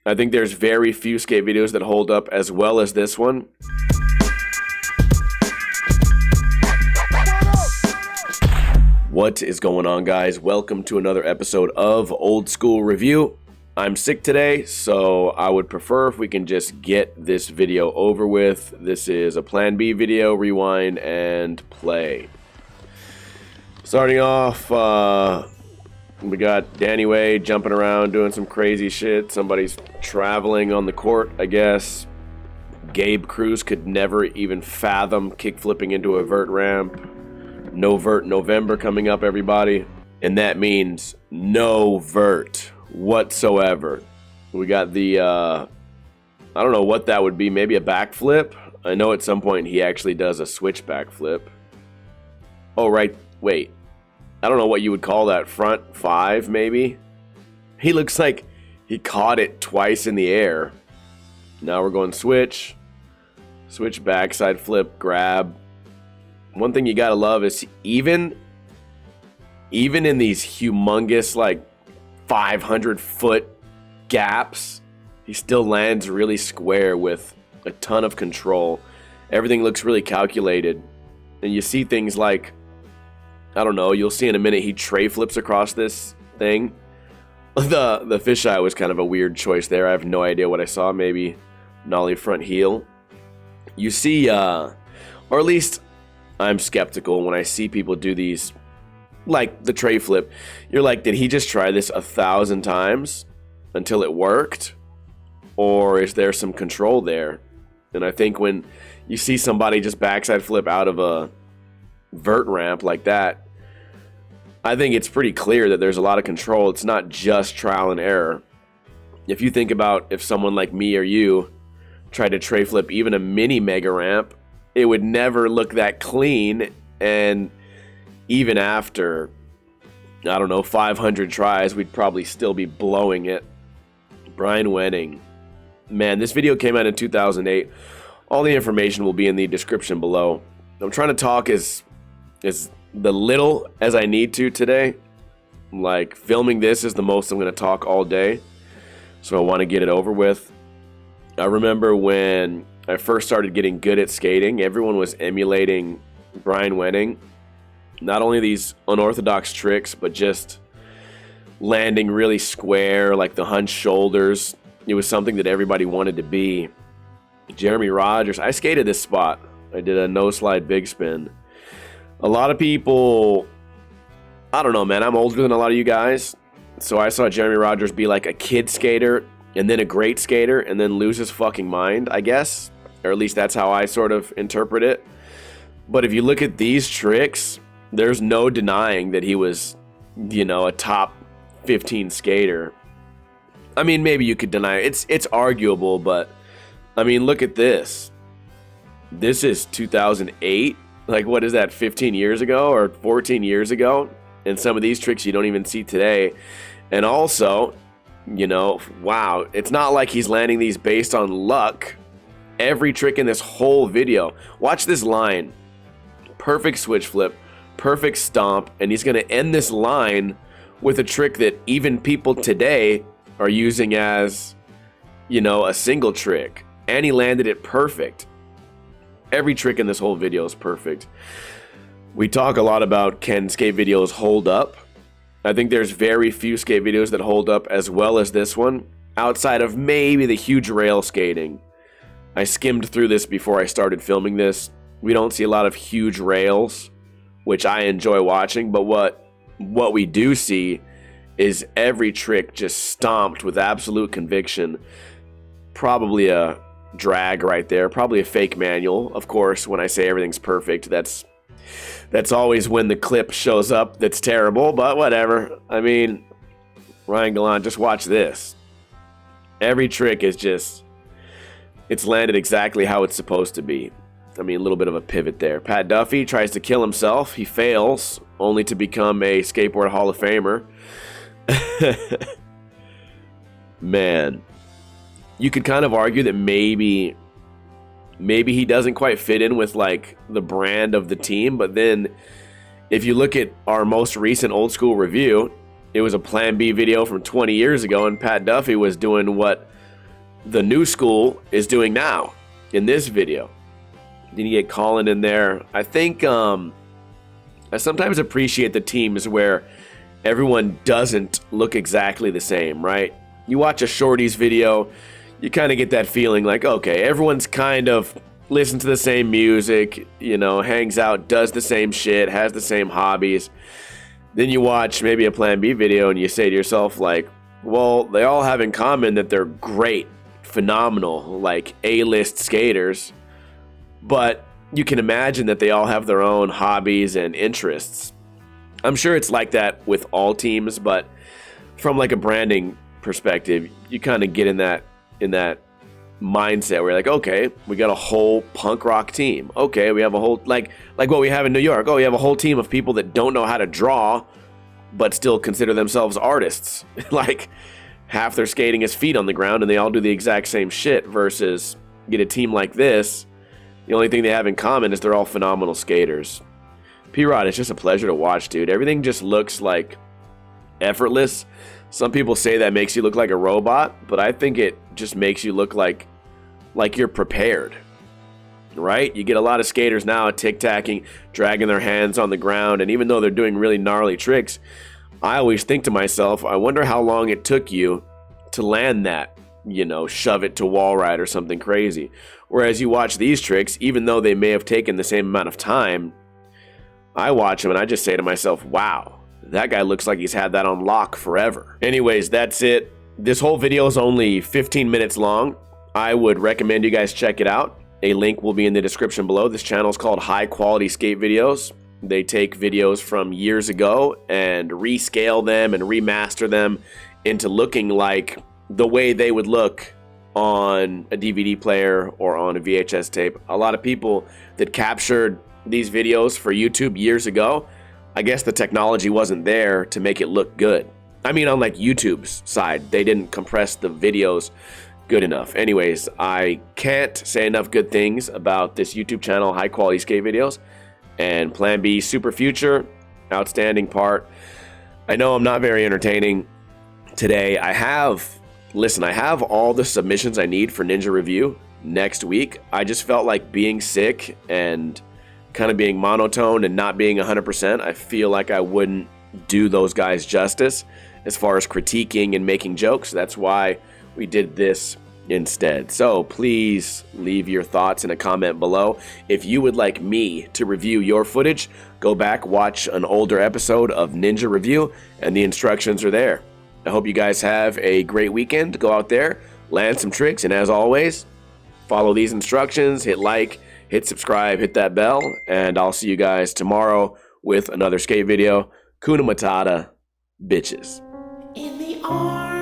I think there's very few skate videos that hold up as well as this one. What is going on, guys? Welcome to another episode of Old School Review. I'm sick today, so I would prefer if we can just get this video over with. This is a Plan B video, rewind and play. Starting off, we got Danny Way jumping around doing some crazy shit. Somebody's traveling on the court, I guess. Gabe Cruz could never even fathom kick-flipping into a vert ramp. No vert November coming up, everybody. And that means no vert whatsoever. We got the, I don't know what that would be. Maybe a backflip. I know at some point he actually does a switch backflip. Oh, right. Wait. I don't know what you would call that. Front five, maybe? He looks like he caught it twice in the air. Now we're going switch. Switch backside flip, grab. One thing you gotta love is even in these humongous, like, 500-foot gaps, he still lands really square with a ton of control. Everything looks really calculated. And you see things like, I don't know, you'll see in a minute he tray flips across this thing. The fisheye was kind of a weird choice there. I have no idea what I saw. Maybe nollie front heel. You see, or at least I'm skeptical when I see people do these, like the tray flip. You're like, did he just try this 1,000 times until it worked? Or is there some control there? And I think when you see somebody just backside flip out of a vert ramp like that, I think it's pretty clear that there's a lot of control. It's not just trial and error. If you think about if someone like me or you tried to tray flip even a mini mega ramp, it would never look that clean. And even after, I don't know, 500 tries, we'd probably still be blowing it. Brian Wenning. Man, this video came out in 2008. All the information will be in the description below. I'm trying to talk as the little as I need to today. Like, filming this is the most I'm going to talk all day. So I want to get it over with. I remember when I first started getting good at skating, everyone was emulating Brian Wenning. Not only these unorthodox tricks, but just landing really square, like the hunched shoulders. It was something that everybody wanted to be. Jeremy Rogers, I skated this spot. I did a no slide big spin. A lot of people, I don't know, man, I'm older than a lot of you guys. So I saw Jeremy Rogers be like a kid skater and then a great skater and then lose his fucking mind, I guess. Or at least that's how I sort of interpret it. But if you look at these tricks, there's no denying that he was, you know, a top 15 skater. I mean, maybe you could deny it. It's arguable, but I mean, look at this. This is 2008. Like, what is that, 15 years ago or 14 years ago? And some of these tricks you don't even see today. And also, you know, wow, it's not like he's landing these based on luck. Every trick in this whole video. Watch this line. Perfect switch flip. Perfect stomp, and he's going to end this line with a trick that even people today are using as, you know, a single trick. And he landed it perfect. Every trick in this whole video is perfect. We talk a lot about can skate videos hold up. I think there's very few skate videos that hold up as well as this one, outside of maybe the huge rail skating. I skimmed through this before I started filming this. We don't see a lot of huge rails, which I enjoy watching, but what we do see is every trick just stomped with absolute conviction. Probably a drag right there, probably a fake manual. Of course, when I say everything's perfect, that's always when the clip shows up that's terrible, but whatever. I mean, Ryan Gallant, just watch this. Every trick is just, it's landed exactly how it's supposed to be. I mean, a little bit of a pivot there. Pat Duffy tries to kill himself. He fails, only to become a skateboard Hall of Famer. Man, you could kind of argue that maybe he doesn't quite fit in with, like, the brand of the team. But then if you look at our most recent Old School review, it was a Plan B video from 20 years ago, and Pat Duffy was doing what the new school is doing now in this video. Then you get Colin in there. I think I sometimes appreciate the teams where everyone doesn't look exactly the same, right? You watch a Shorty's video, you kind of get that feeling like, okay, everyone's kind of listens to the same music, you know, hangs out, does the same shit, has the same hobbies. Then you watch maybe a Plan B video and you say to yourself like, well, they all have in common that they're great, phenomenal, like A-list skaters. But you can imagine that they all have their own hobbies and interests. I'm sure it's like that with all teams, but from like a branding perspective, you kind of get in that mindset where you're like, okay, we got a whole punk rock team. Okay, we have a whole like what we have in New York. Oh, we have a whole team of people that don't know how to draw, but still consider themselves artists. Like half their skating is feet on the ground, and they all do the exact same shit. Versus get a team like this. The only thing they have in common is they're all phenomenal skaters. P-Rod, it's just a pleasure to watch, dude. Everything just looks like effortless. Some people say that makes you look like a robot, but I think it just makes you look like you're prepared, right? You get a lot of skaters now tic-tacking, dragging their hands on the ground, and even though they're doing really gnarly tricks, I always think to myself, I wonder how long it took you to land that, you know, shove it to wall ride or something crazy. Whereas you watch these tricks, even though they may have taken the same amount of time, I watch them and I just say to myself, wow, that guy looks like he's had that on lock forever. Anyways, that's it. This whole video is only 15 minutes long. I would recommend you guys check it out. A link will be in the description below. This channel is called High Quality Skate Videos. They take videos from years ago and rescale them and remaster them into looking like the way they would look on a DVD player or on a VHS tape. A lot of people that captured these videos for YouTube years ago, I guess the technology wasn't there to make it look good. I mean, on like YouTube's side, they didn't compress the videos good enough. Anyways, I can't say enough good things about this YouTube channel, High Quality Skate Videos, and Plan B SUPERFUTURE, outstanding part. I know I'm not very entertaining today. I have all the submissions I need for Ninja Review next week. I just felt like being sick and kind of being monotone and not being 100%, I feel like I wouldn't do those guys justice as far as critiquing and making jokes. That's why we did this instead. So please leave your thoughts in a comment below. If you would like me to review your footage, go back, watch an older episode of Ninja Review, and the instructions are there. I hope you guys have a great weekend. Go out there, land some tricks, and as always, follow these instructions, hit like, hit subscribe, hit that bell, and I'll see you guys tomorrow with another skate video. Kuna Matata, bitches. In the arms